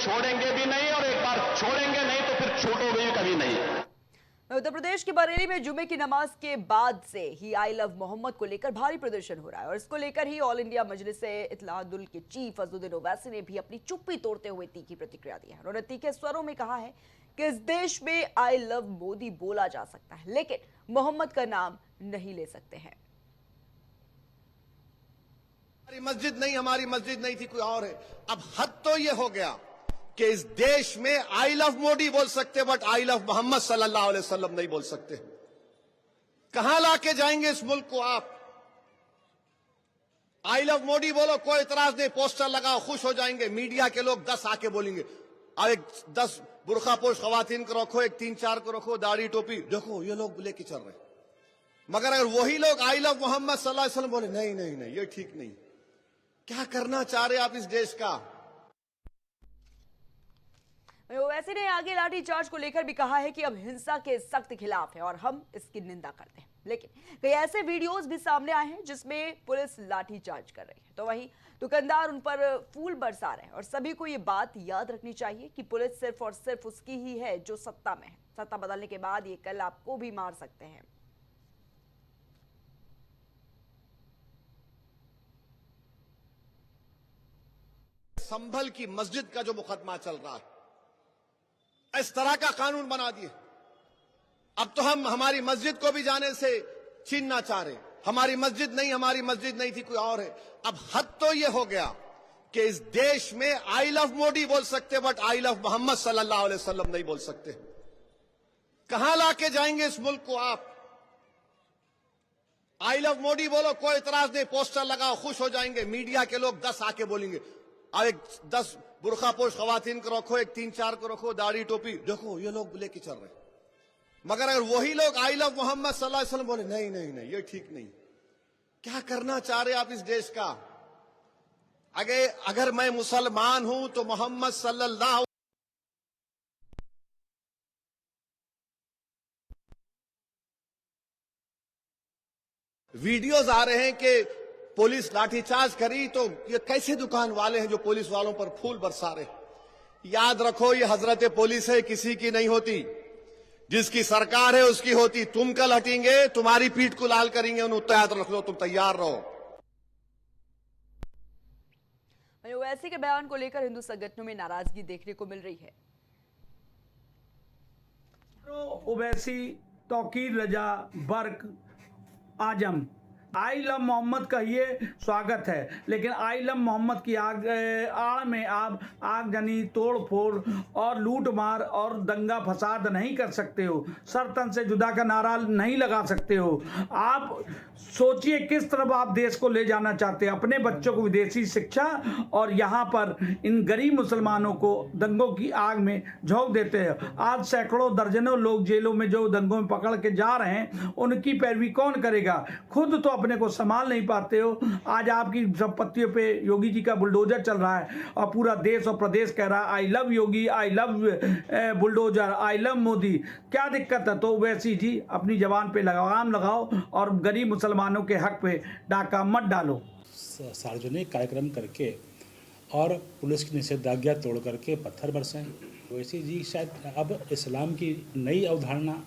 छोड़ेंगे भी नहीं, और एक बार छोड़ेंगे नहीं तो फिर छूटोगे भी कभी नहीं। उत्तर प्रदेश के बरेली में जुमे की नमाज के बाद से ही आई लव मोहम्मद को लेकर भारी प्रदर्शन हो रहा है और इसको लेकर ही ऑल इंडिया मजलिस-ए-इत्तेहादुल के चीफ अज़दुद्दीन ओवैसी ने भी अपनी चुप्पी तोड़ते हुए तीखी प्रतिक्रिया दी है। उन्होंने तीखे स्वरों में कहा है कि इस देश में आई लव मोदी बोला जा सकता है, लेकिन मोहम्मद का नाम नहीं ले सकते हैं। हमारी मस्जिद नहीं थी, कोई और है। अब हद तो ये हो गया कि इस देश में आई लव मोदी बोल सकते बट आई लव मोहम्मद सल्लल्लाहु अलैहि वसल्लम नहीं बोल सकते। कहां लाके जाएंगे इस मुल्क को आप? आई लव मोदी बोलो, कोई इतराज नहीं, पोस्टर लगाओ, खुश हो जाएंगे। मीडिया के लोग 10 आके बोलेंगे, अब एक 10 बुरखापोश खवातीन को रखो, एक 3-4 को रखो, दाढ़ी टोपी, देखो ये लोग लेके चल रहे। मगर अगर वही लोग आई लव मोहम्मद सल्लल्लाहु अलैहि वसल्लम बोले, नहीं नहीं नहीं, ये ठीक नहीं। क्या करना चाह रहे आप इस देश का? ओवैसी ने आगे लाठीचार्ज को लेकर भी कहा है कि अब हिंसा के सख्त खिलाफ है और हम इसकी निंदा करते हैं, लेकिन कई ऐसे वीडियोस भी सामने आए हैं जिसमें पुलिस लाठीचार्ज कर रही है, तो वहीं दुकानदार उन पर फूल बरसा रहे हैं। और सभी को ये बात याद रखनी चाहिए कि पुलिस सिर्फ और सिर्फ उसकी ही है जो सत्ता में है। सत्ता बदलने के बाद ये कल आपको भी मार सकते हैं। संभल की मस्जिद का जो मुकदमा चल रहा है, इस तरह का कानून बना दिए। अब तो हम हमारी मस्जिद को भी जाने से छीनना चाह रहे। हमारी मस्जिद नहीं थी, कोई और है। अब हद तो ये हो गया कि इस देश में आई लव मोदी बोल सकते बट आई लव मोहम्मद सल्लल्लाहु अलैहि वसल्लम नहीं बोल सकते। कहां लाके जाएंगे इस मुल्क को आप? आई लव मोदी बोलो, कोई इतराज नहीं, पोस्टर लगाओ, खुश हो जाएंगे। मीडिया के लोग 10 आके बोलेंगे, अब एक 10 बुरखापोश खवातीन को रखो, एक 3-4 को रखो, दाढ़ी टोपी, देखो ये लोग लेके चल रहे। मगर अगर वही लोग आई लव मोहम्मद सल्लल्लाहु अलैहि वसल्लम बोले, नहीं नहीं नहीं, ये ठीक नहीं। क्या करना चाह रहे आप इस देश का? अगर मैं मुसलमान हूं तो मोहम्मद सल्लल्लाहु वीडियोज आ रहे हैं कि पुलिस लाठीचार्ज करी, तो ये कैसे दुकान वाले हैं जो पुलिस वालों पर फूल बरसा रहे? याद रखो, ये हजरत पुलिस है, किसी की नहीं होती। जिसकी सरकार है उसकी होती। तुम कल हटेंगे, तुम्हारी पीठ को लाल करेंगे, उन्हें याद रख लो, तुम तैयार रहो। ओवैसी के बयान को लेकर हिंदू संगठनों में नाराजगी देखने को मिल रही है। ओवैसी, तौकीर रजा, बर्क, आजम आई लव मोहम्मद का ये स्वागत है, लेकिन आई लव मोहम्मद की आड़ में आप आगजनी, तोड़ फोड़ और लूट मार और दंगा फसाद नहीं कर सकते हो। सर तन से जुदा का नारा नहीं लगा सकते हो। आप सोचिए किस तरफ आप देश को ले जाना चाहते हैं। अपने बच्चों को विदेशी शिक्षा और यहाँ पर इन गरीब मुसलमानों को दंगों की आग में झोंक देते हैं। आज सैकड़ों दर्जनों लोग जेलों में जो दंगों में पकड़ के जा रहे हैं, उनकी पैरवी कौन करेगा? खुद तो अपने को संभाल नहीं पाते हो। आज आपकी संपत्तियों पे योगी जी का बुलडोजर चल रहा है और पूरा देश और प्रदेश कह रहा है I love Yogi, I love bulldozer, I love Modi. क्या दिक्कत है? तो वैसी जी अपनी जबान पे लगाम लगाओ और गरीब मुसलमानों के हक पे डाका मत डालो। सार्वजनिक कार्यक्रम करके और पुलिस की निषेधाज्ञा तोड़ करके पत्थर बरसाएं। वैसी जी शायद अब इस्लाम की नई अवधारणा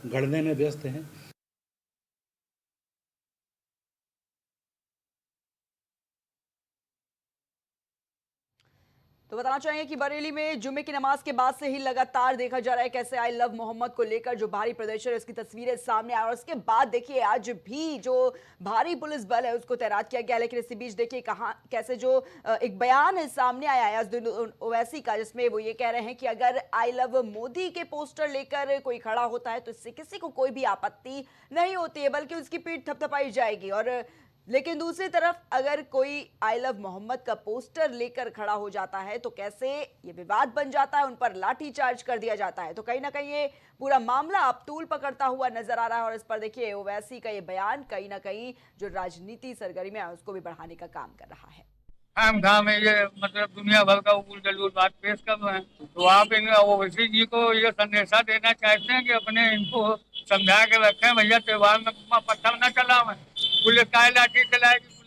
गढ़ने में व्यस्त हैं। तो बताना चाहिए कि बरेली में जुमे की नमाज के बाद से ही लगातार देखा जा रहा है कैसे आई लव मोहम्मद को लेकर जो भारी प्रदर्शन है उसकी तस्वीरें सामने आ, और उसके बाद देखिए आज भी जो भारी पुलिस बल है उसको तैनात किया गया। लेकिन इसी बीच देखिए कहां कैसे जो एक बयान है सामने आया है अज़दुद्दीन ओवैसी का, जिसमें वो ये कह रहे हैं कि अगर आई लव मोदी के पोस्टर लेकर कोई खड़ा होता है तो इससे किसी को कोई भी आपत्ति नहीं होती है, बल्कि उसकी पीठ थपथपाई जाएगी। और लेकिन दूसरी तरफ अगर कोई आई लव मोहम्मद का पोस्टर लेकर खड़ा हो जाता है तो कैसे ये विवाद बन जाता है, उन पर लाठीचार्ज कर दिया जाता है। तो कहीं ना कहीं ये पूरा मामला अब तूल पकड़ता हुआ नजर आ रहा है। और इस पर देखिए ओवैसी का ये बयान कहीं ना कहीं जो राजनीति सरगर्मियां है उसको भी बढ़ाने का काम कर रहा है। हम घाम है ये मतलब दुनिया भर का उल जलूल बात पेश कर रहे हैं, तो आप इन ओवैसी जी को ये संदेशा देना चाहते हैं कि अपने इनको समझा के रखें, भैया त्योहार में पत्थर न चलावें, पुलिस का लाठी चलाएगी।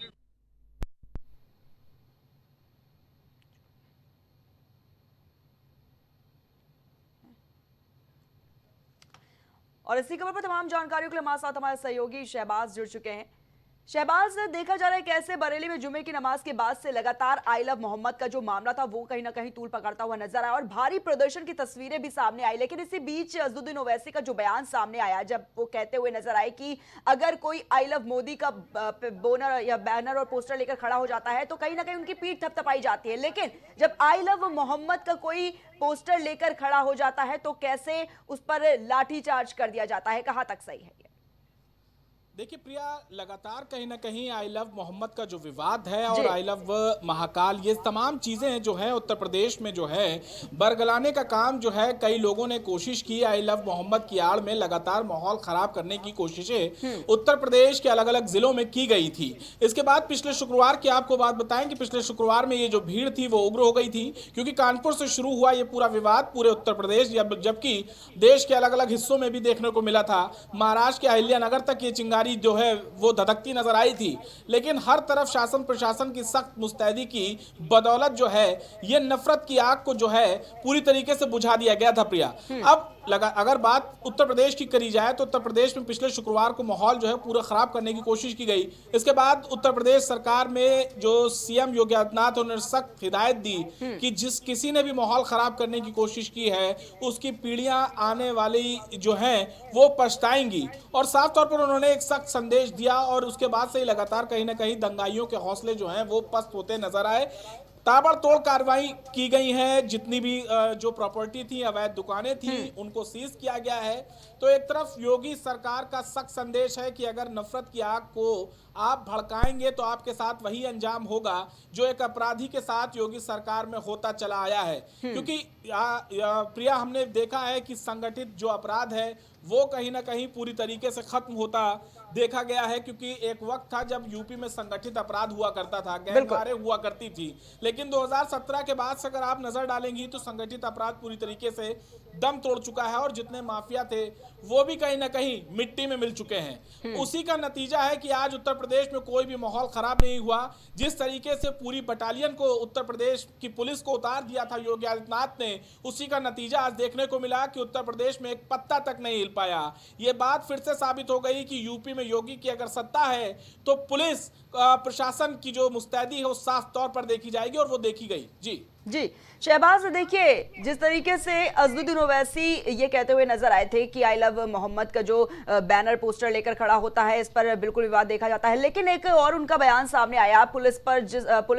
और इसी खबर पर तमाम जानकारियों के लिए हमारे साथ हमारे सहयोगी शहबाज जुड़ चुके हैं। शहबाज, देखा जा रहा है कैसे बरेली में जुमे की नमाज के बाद से लगातार आई लव मोहम्मद का जो मामला था वो कहीं ना कहीं तूल पकड़ता हुआ नजर आया और भारी प्रदर्शन की तस्वीरें भी सामने आई। लेकिन इसी बीच अज़दुद्दीन ओवैसी का जो बयान सामने आया, जब वो कहते हुए नजर आए कि अगर कोई आई लव मोदी का बोनर या बैनर और पोस्टर लेकर खड़ा हो जाता है तो कहीं ना कहीं उनकी पीठ थपथपाई जाती है, लेकिन जब आई लव मोहम्मद का कोई पोस्टर लेकर खड़ा हो जाता है तो कैसे उस पर लाठीचार्ज कर दिया जाता है? कहां तक सही है ये? देखिए प्रिया, लगातार कहीं ना कहीं आई लव मोहम्मद का जो विवाद है और आई लव महाकाल, ये तमाम चीज़ें जो है उत्तर प्रदेश में जो है बरगलाने का काम जो है कई लोगों ने कोशिश की। आई लव मोहम्मद की आड़ में लगातार माहौल खराब करने की कोशिशें उत्तर प्रदेश के अलग अलग जिलों में की गई थी। इसके बाद पिछले शुक्रवार की आपको बात बताएं कि पिछले शुक्रवार में ये जो भीड़ थी वो उग्र हो गई थी, क्योंकि कानपुर से शुरू हुआ ये पूरा विवाद पूरे उत्तर प्रदेश, जबकि देश के अलग अलग हिस्सों में भी देखने को मिला था। महाराष्ट्र के अहिल्यानगर तक ये चिंगारी जो है वो धधकती नजर आई थी, लेकिन हर तरफ शासन प्रशासन की सख्त मुस्तैदी की बदौलत जो है ये नफरत की आग को जो है पूरी तरीके से बुझा दिया गया था प्रिया। अब अगर बात उत्तर प्रदेश की करी जाए तो उत्तर प्रदेश में पिछले शुक्रवार को माहौल जो है पूरा खराब करने की कोशिश की गई। इसके बाद उत्तर प्रदेश सरकार में जो सीएम योगी आदित्यनाथ उन्होंने सख्त हिदायत दी कि जिस किसी ने भी माहौल खराब करने की कोशिश की है उसकी पीढ़ियां आने वाली जो हैं वो पछताएंगी, और साफ तौर पर उन्होंने एक सख्त संदेश दिया। और उसके बाद से ही लगातार कहीं ना कहीं दंगाइयों के हौसले जो हैं वो पस्त होते नजर आए। ताबड़तोड़ कार्रवाई की गई है, जितनी भी जो प्रॉपर्टी थी, अवैध दुकानें थी, उनको सीज किया गया है। तो एक तरफ योगी सरकार का सख्त संदेश है कि अगर नफरत की आग को आप भड़काएंगे तो आपके साथ वही अंजाम होगा जो एक अपराधी के साथ योगी सरकार में होता चला आया है। क्योंकि प्रिया, हमने देखा है कि संगठित जो अपराध है वो कहीं ना कहीं पूरी तरीके से खत्म होता देखा गया है, क्योंकि एक वक्त था जब यूपी में संगठित अपराध हुआ करता था, गैंगवारें हुआ करती थी, लेकिन 2017 के बाद से अगर आप नजर डालेंगी तो संगठित अपराध पूरी तरीके से दम तोड़ चुका है और जितने माफिया थे वो भी कहीं ना कहीं मिट्टी में मिल चुके हैं। उसी का नतीजा है कि आज उत्तर प्रदेश में कोई भी माहौल खराब नहीं हुआ। जिस तरीके से पूरी बटालियन को उत्तर प्रदेश की पुलिस को उतार दिया था योगी आदित्यनाथ ने, उसी का नतीजा आज देखने को मिला कि उत्तर प्रदेश में एक पत्ता तक नहीं हिल पाया। ये बात फिर से साबित हो गई कि यूपी में योगी की अगर सत्ता है तो पुलिस प्रशासन की जो मुस्तैदी है वो साफ तौर पर देखी जाएगी, और वो देखी गई। जी शहबाज, देखिए जिस तरीके से अज़दुद्दीन ओवैसी ये कहते हुए नजर आए थे कि आई लव मोहम्मद का जो बैनर पोस्टर लेकर खड़ा होता है इस पर बिल्कुल विवाद देखा जाता है, लेकिन एक और उनका बयान सामने आया पुलिस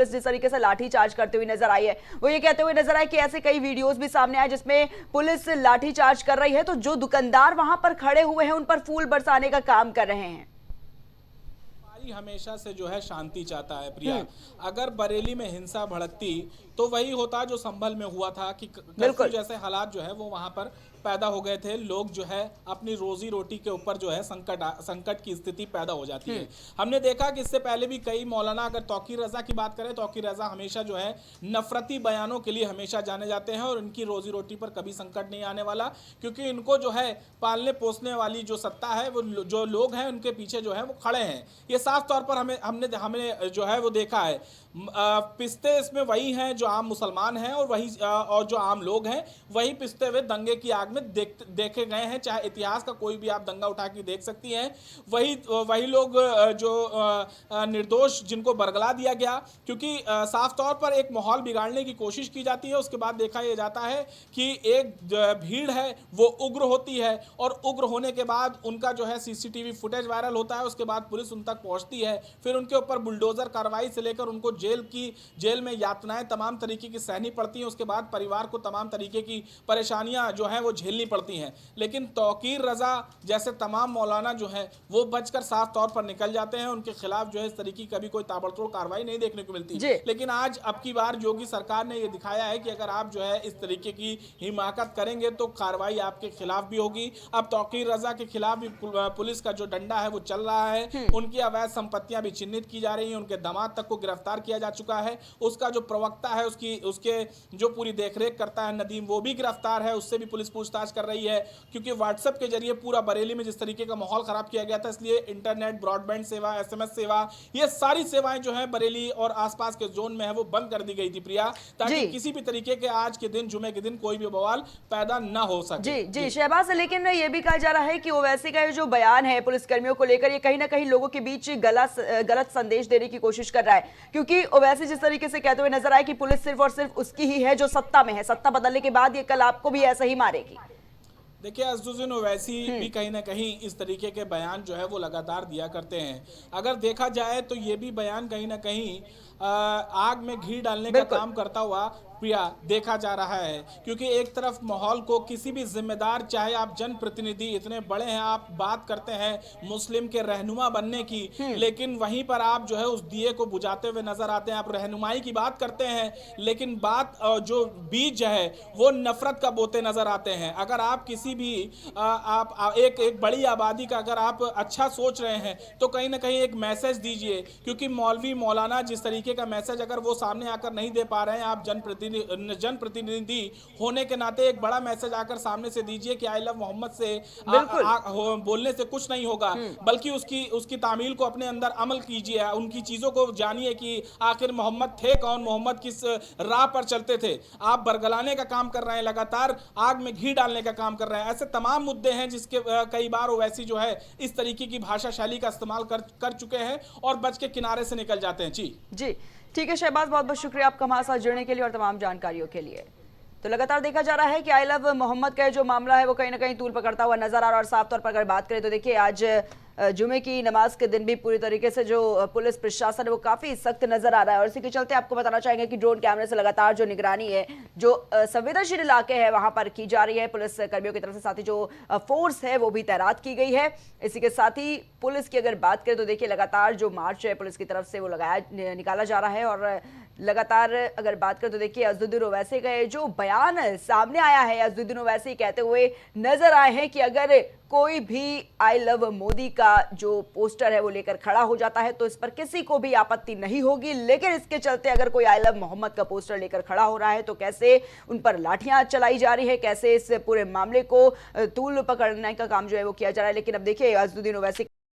जिस तरीके से लाठी चार्ज करते हुए नजर आई है, वो ये कहते हुए नजर आए कि ऐसे कई वीडियोस भी सामने आए जिसमें पुलिस लाठी चार्ज कर रही है तो जो दुकानदार वहां पर खड़े हुए हैं उन पर फूल बरसाने का काम कर रहे हैं। हमेशा से जो है शांति चाहता है प्रिया। अगर बरेली में हिंसा भड़कती तो वही होता जो संभल में हुआ था कि कर्फ्यू जैसे हालात जो है वो वहां पर पैदा हो गए थे। लोग जो है अपनी रोजी रोटी के ऊपर जो है संकट की स्थिति पैदा हो जाती है। हमने देखा कि इससे पहले भी कई मौलाना, अगर तौकीर रजा की बात करें, तौकीर रजा हमेशा जो है नफरती बयानों के लिए हमेशा जाने जाते हैं और इनकी रोजी रोटी पर कभी संकट नहीं आने वाला, क्योंकि इनको जो है पालने पोसने वाली जो सत्ता है वो जो लोग हैं उनके पीछे जो है वो खड़े हैं। ये साफ तौर पर हमने जो है वो देखा है। पिसते इसमें वही हैं जो आम मुसलमान हैं और जो आम लोग हैं वही पिसते हुए दंगे की आग में देखे गए हैं। चाहे इतिहास का कोई भी आप दंगा उठा के देख सकती हैं, वही लोग जो निर्दोष जिनको बरगला दिया गया, क्योंकि साफ तौर पर एक माहौल बिगाड़ने की कोशिश की जाती है। उसके बाद देखा यह जाता है कि एक भीड़ है वो उग्र होती है और उग्र होने के बाद उनका जो है सीसीटीवी फुटेज वायरल होता है। उसके बाद पुलिस उन तक पहुंचती है, फिर उनके ऊपर बुलडोजर कार्रवाई से लेकर उनको जेल में यातनाएं तमाम तरीके की सहनी पड़ती हैं। उसके बाद परिवार को तमाम तरीके की परेशानियां जो हैं वो झेलनी पड़ती हैं। लेकिन तौकीर रजा जैसे तमाम मौलाना जो हैं वो बचकर साफ तौर पर निकल जाते हैं। उनके खिलाफ जो है इस तरीके की कभी कोई ताबड़तोड़ कार्रवाई नहीं देखने को मिलती। लेकिन आज अब की बार योगी सरकार ने ये दिखाया है कि अगर आप जो है इस तरीके की हिमाकत करेंगे तो कार्रवाई आपके खिलाफ भी होगी। अब तौकीर रजा के खिलाफ भी पुलिस का जो डंडा है वो चल रहा है। उनकी अवैध संपत्तियां भी चिन्हित की जा रही हैं, उनके दामाद तक को गिरफ्तार किया जा चुका है। उसका जो प्रवक्ता है उसके जो पूरी देखरेख करता है नदीम, वो भी गिरफ्तार है, उससे भी पुलिस पूछताछ पूछताछ कर रही है, क्योंकि व्हाट्सएप के जरिए पूरा बरेली में जिस तरीके का माहौल खराब किया गया था, इसलिए इंटरनेट, ब्रॉडबैंड सेवा, SMS सेवा, ये सारी सेवाएं जो है बरेली और आसपास के जोन में है वो बंद कर दी गई थी प्रिया, ताकि किसी भी तरीके के आज के दिन, जुमे के दिन कोई भी बवाल पैदा ना हो सके। जी शहबाज, लेकिन ये भी कहा जा रहा है कि ओवैसी का जो बयान है पुलिस कर्मियों को लेकर, ये कहीं ना कहीं लोगों के बीच गलत संदेश देने की कोशिश कर रहा है, क्योंकि ओवैसी जिस तरीके से कहते हुए नजर आए कि पुलिस सिर्फ और सिर्फ उसकी ही है जो सत्ता में है, सत्ता बदलने के बाद ये कल आपको भी ऐसा ही मारेगी। देखिए असदुद्दीन ओवैसी भी कहीं ना कहीं इस तरीके के बयान जो है वो लगातार दिया करते हैं। अगर देखा जाए तो ये भी बयान कहीं ना कहीं आग में घी डालने का काम करता हुआ प्रिया देखा जा रहा है, क्योंकि एक तरफ माहौल को किसी भी जिम्मेदार, चाहे आप जनप्रतिनिधि इतने बड़े हैं, आप बात करते हैं मुस्लिम के रहनुमा बनने की, लेकिन वहीं पर आप जो है उस दिए को बुझाते हुए नजर आते हैं। आप रहनुमाई की बात करते हैं, लेकिन बात जो बीज है वो नफरत का बोते नजर आते हैं। अगर आप किसी भी आप एक बड़ी आबादी का अगर आप अच्छा सोच रहे हैं तो कहीं ना कहीं एक मैसेज दीजिए, क्योंकि मौलवी मौलाना जिस तरीके का मैसेज अगर वो सामने आकर नहीं दे पा रहे हैं, आप जनप्रतिनिधि होने के नाते एक बड़ा मैसेज आकर सामने से दीजिए कि आई लव मोहम्मद से बोलने से कुछ नहीं होगा, बल्कि उसकी तामील को अपने अंदर अमल कीजिए, उनकी चीजों को जानिए कि आखिर मोहम्मद थे कौन, मोहम्मद किस राह पर चलते थे। आप बरगलाने का काम कर रहे हैं, लगातार आग में घी डालने का काम कर रहे हैं। ऐसे तमाम मुद्दे हैं जिसके कई बार ओवैसी जो है इस तरीके की भाषा शैली का इस्तेमाल कर चुके हैं और बच के किनारे से निकल जाते हैं। जी ठीक है शहबाज, बहुत बहुत शुक्रिया आपका हमारे साथ जुड़ने के लिए और तमाम जानकारियों के लिए। तो लगातार देखा जा रहा है कि आई लव मोहम्मद का जो मामला है वो कहीं ना कहीं तूल पकड़ता हुआ नजर आ रहा है। और साफ तौर पर अगर बात करें तो देखिए आज जुमे की नमाज के दिन भी पूरी तरीके से जो पुलिस प्रशासन है वो काफी सख्त नजर आ रहा है। और इसी के चलते आपको बताना चाहेंगे कि ड्रोन कैमरे से लगातार जो निगरानी है, जो संवेदनशील इलाके हैं वहां पर की जा रही है पुलिस कर्मियों की तरफ से, साथ ही जो फोर्स है वो भी तैनात की गई है। इसी के साथ ही पुलिस की अगर बात करें तो देखिए लगातार जो मार्च है पुलिस की तरफ से वो निकाला जा रहा है। और लगातार अगर बात करें तो देखिए असदुद्दीन ओवैसी का जो बयान सामने आया है, असदुद्दीन ओवैसी कहते हुए नजर आए हैं कि अगर कोई भी आई लव मोदी का जो पोस्टर है वो लेकर खड़ा हो जाता है तो इस पर किसी को भी आपत्ति नहीं होगी, लेकिन इसके चलते अगर कोई आई लव मोहम्मद का पोस्टर लेकर खड़ा हो रहा है तो कैसे उन पर लाठियां चलाई जा रही है, कैसे इस पूरे मामले को तूल पकड़ने का काम जो है वो किया जा रहा है। लेकिन अब देखिए असदुद्दीन ओवैसी